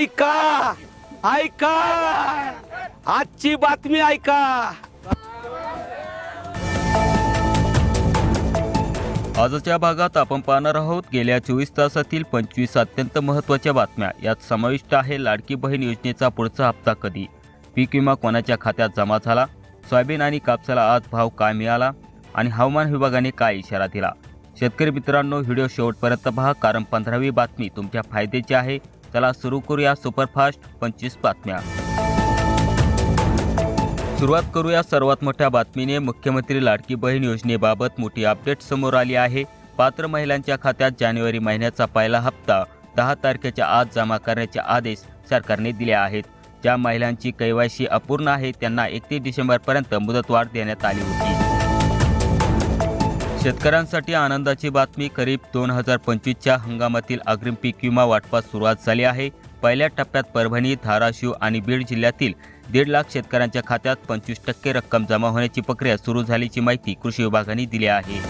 ऐका ऐका आजची बातमी ऐका। आजच्या भागात आपण पाहणार आहोत गेल्या 24 तासातील 25 अत्यंत महत्त्वाच्या बातम्या। यात समाविष्ट आहे लाडकी बहीण योजनेचा पुढचा हप्ता कधी, पीक विमा कोणाच्या खात्यात जमा झाला, सोयाबीन आणि कापसाला आज भाव काय मिळाला आणि हवामान विभागाने काय इशारा दिला। शेतकरी मित्रांनो, व्हिडिओ शेवटपर्यंत पहा कारण 15वी बातमी तुमच्या फायद्याची आहे। चला सुरू करूया सुपरफास्ट 25 बातम्या। सुरुवात करूया सर्वात मोठ्या बातमीने। मुख्यमंत्री लाडकी बहीण योजनेबाबत मोठी अपडेट समोर आली आहे। पात्र महिलांच्या खात्यात जानेवारी महिन्याचा पहिला हप्ता 10 तारखेच्या आत जमा करण्याचे आदेश सरकारने दिले आहेत। ज्या महिलांची केवायसी अपूर्ण आहे त्यांना 31 डिसेंबरपर्यंत मुदतवाढ देण्यात आली होती। शेतकऱ्यांसाठी आनंदाची बातमी। खरीप 2025च्या हंगामातील अग्रिम पीक विमा वाटपास सुरुवात झाली आहे। पहिल्या टप्प्यात परभणी, धाराशिव आणि बीड जिल्ह्यातील 1.5 लाख शेतकऱ्यांच्या खात्यात 25% रक्कम जमा होण्याची प्रक्रिया सुरू झाल्याची माहिती कृषी विभागाने दिली आहे।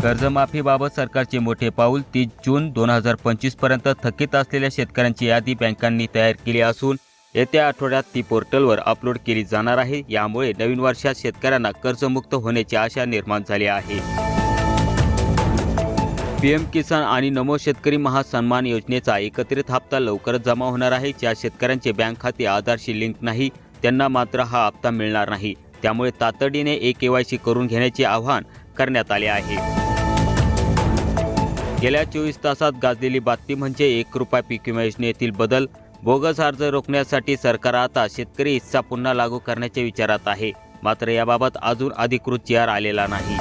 कर्जमाफीबाबत सरकारचे मोठे पाऊल। 30 जून 2025 पर्यंत थकीत असलेल्या शेतकऱ्यांची यादी बँकांनी तयार केली असून येत्या आठवड्यात ती पोर्टलवर अपलोड केली जाणार आहे। यामुळे नवीन वर्षात शेतकऱ्यांना कर्जमुक्त होण्याची आशा निर्माण झाली आहे। पीएम किसान आणि नमो शेतकरी महासन्मान योजनेचा एकत्रित हप्ता लवकरच जमा होणार आहे। ज्या शेतकऱ्यांचे बँक खाते आधारशी लिंक नाही त्यांना मात्र हा हप्ता मिळणार नाही। त्यामुळे तातडीने केवायसी करून घेण्याचे आवाहन करण्यात आले आहे। गेल्या 24 तासात गाजलेली बातमी म्हणजे 1 रुपया पीक विमा योजनेतील बदल। बोगस अर्ज रोखण्यासाठी सरकार आता शेतकरी हिस्सा पुन्हा लागू करण्याच्या विचारात आहे। मात्र याबाबत अजून अधिकृत जी.आर. आलेला नाही।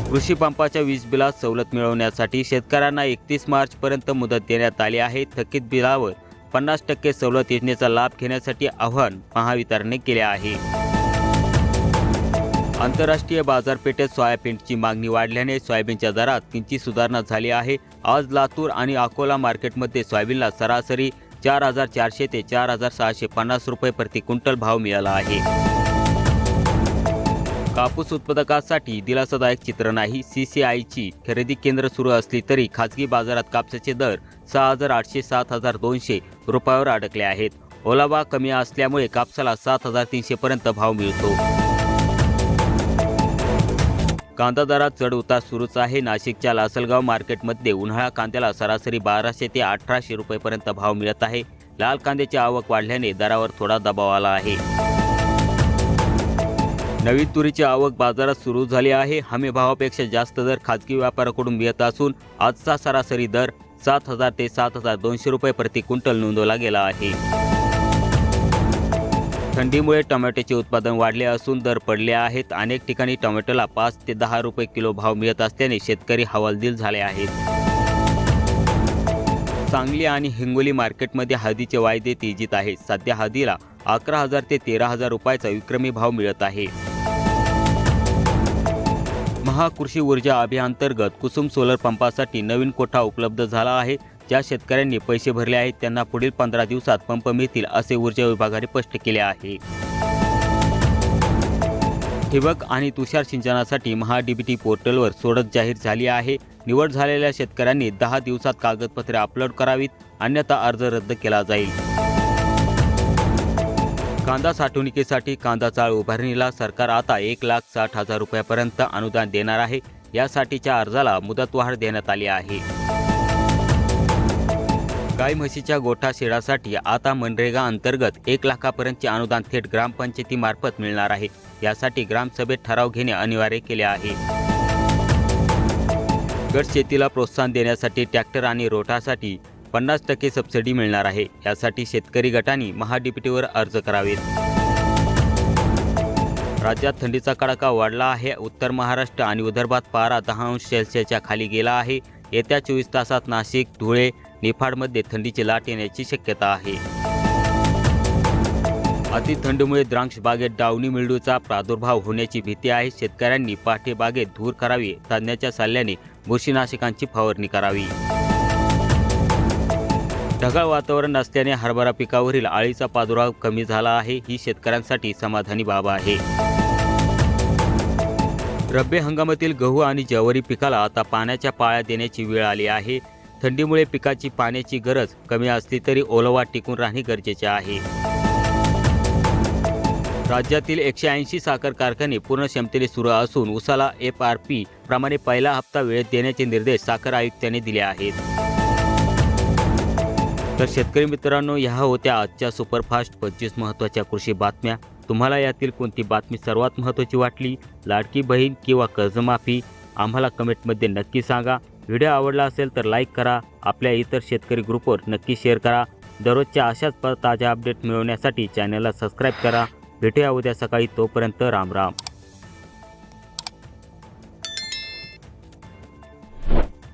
कृषी पंपाच्या वीज बिलात सवलत मिळवण्यासाठी शेतकऱ्यांना 31 मार्चपर्यंत मुदत देण्यात आली आहे। थकीत बिलावर 50% सवलत योजनेचा लाभ घेण्यासाठी आवाहन महावितरणने केले आहे। आंतरराष्ट्रीय बाजारपेठेत सोयाबीनची मागणी वाढल्याने सोयाबीनच्या दरात किंचित सुधारणा झाली आहे। आज लातूर आणि अकोला मार्केटमध्ये सोयाबीनला सरासरी 4,400 ते 4,650 रुपये प्रति क्विंटल भाव मिळाला आहे। कापूस उत्पादकांसाठी दिलासादायक चित्र नाही। CCIची खरेदी केंद्र सुरू असली तरी खाजगी बाजारात कापसाचे दर 6,800 7,200 रुपयावर अडकले आहेत। ओलावा कमी असल्यामुळे कापसाला 7,300 पर्यंत भाव मिळतो। कांदा दरात चढ उतार सुरूच आहे। नाशिकच्या लासलगाव मार्केटमध्ये उन्हाळा कांद्याला सरासरी 1,200 ते 1,800 रुपयेपर्यंत भाव मिळत आहे। लाल कांद्याची आवक वाढल्याने दरावर थोडा दबाव आला आहे। नवीन तुरीची आवक बाजारात सुरू झाली आहे। हमी भावापेक्षा जास्त दर खाजगी व्यापाऱ्याकडून मिळत असून आजचा सरासरी दर 7,000 ते 7,200 रुपये प्रति क्विंटल नोंदवला गेला आहे। थंडीमुळे टोमॅटोचे उत्पादन वाढले असून दर पडले आहेत। अनेक ठिकाणी टोमॅटोला 5 ते 10 रुपये किलो भाव मिळत असल्याने शेतकरी हवालदिल झाले आहेत। सांगली आणि हिंगोली मार्केटमध्ये हळदीचे वायदे तेजीत आहेत। सध्या हळदीला 11,000 ते 13,000 रुपयाचा विक्रमी भाव मिळत आहे। महाकृषी ऊर्जा अभियानांतर्गत कुसुम सोलर पंपासाठी नवीन कोठा उपलब्ध झाला आहे। ज्या शेतकऱ्यांनी पैसे भरले आहेत त्यांना पुढील 15 दिवसात पंप मिळतील असे ऊर्जा विभागाने स्पष्ट केले आहे। ठिबक आणि तुषार सिंचनासाठी महा-डीबीटी पोर्टलवर सोडत जाहीर झाली आहे। निवड झालेल्या शेतकऱ्यांनी 10 दिवसात कागदपत्रे अपलोड करावीत, अन्यथा अर्ज रद्द केला जाईल। कांदा साठवणुकीसाठी कांदा चाळ उभारणीला सरकार आता 1,60,000 रुपयापर्यंत अनुदान देणार आहे। यासाठीच्या अर्जाला मुदतवाढ देण्यात आली आहे। गाय म्हशीच्या गोठा शेडासाठी आता मनरेगा अंतर्गत 1 लाखापर्यंतचे अनुदान थेट ग्रामपंचायतीमार्फत मिळणार आहे। यासाठी ग्रामसभेत ठराव घेणे अनिवार्य केले आहे। गट शेतीला प्रोत्साहन देण्यासाठी ट्रॅक्टर आणि रोटासाठी 50% सबसिडी मिळणार आहे। यासाठी शेतकरी गटांनी महा-डीबीटीवर अर्ज करावेत। राज्यात थंडीचा कडाका वाढला आहे। उत्तर महाराष्ट्र आणि विदर्भात पारा 10 अंश सेल्सिअसच्या खाली गेला आहे। येत्या 24 तासात नाशिक, धुळे, निफाडमध्ये थंडीची लाट येण्याची शक्यता आहे। अतिथंडीमुळे द्राक्ष बागेत डावणी मिल्ड्यूचा प्रादुर्भाव होण्याची भीती आहे। शेतकऱ्यांनी पाठे बागेत धूर करावी, तज्ज्ञाच्या सल्ल्याने बुरशीनाशकांची फवारणी करावी। ढगाळ वातावरण असल्याने हरभरा पिकावरील अळीचा प्रादुर्भाव कमी झाला आहे। ही शेतकऱ्यांसाठी समाधानी बाब आहे। रब्बी हंगामातील गहू आणि ज्वारी पिकाला आता पाण्याच्या पाळ्या देण्याची वेळ आली आहे। थंडीमुळे पिकाची पाण्याची गरज कमी असली तरी ओलावा टिकून राहणे गरजेचे आहे. राज्यातील 180 साखर कारखाने पूर्ण क्षमतेने सुरू असून उसाला FRP प्रमाणे पहिला हप्ता वेळेत देण्याचे निर्देश साखर आयुक्तांनी दिले आहेत. तर शेतकरी मित्रांनो, ह्या होत्या आजच्या सुपरफास्ट 25 महत्त्वाच्या कृषी बातम्या. तुम्हाला यातील कोणती बातमी सर्वात महत्त्वाची वाटली? लाडकी बहीण किंवा कर्जमाफी? आम्हाला कमेंटमध्ये नक्की सांगा. व्हिडिओ आवडला असेल तर लाईक करा. आपल्या इतर शेतकरी ग्रुपवर नक्की शेअर करा. दररोजच्या अशाच ताज्या अपडेट मिळवण्यासाठी चॅनलला सबस्क्राईब करा. भेटूया उद्या सकाळी. तोपर्यंत राम राम.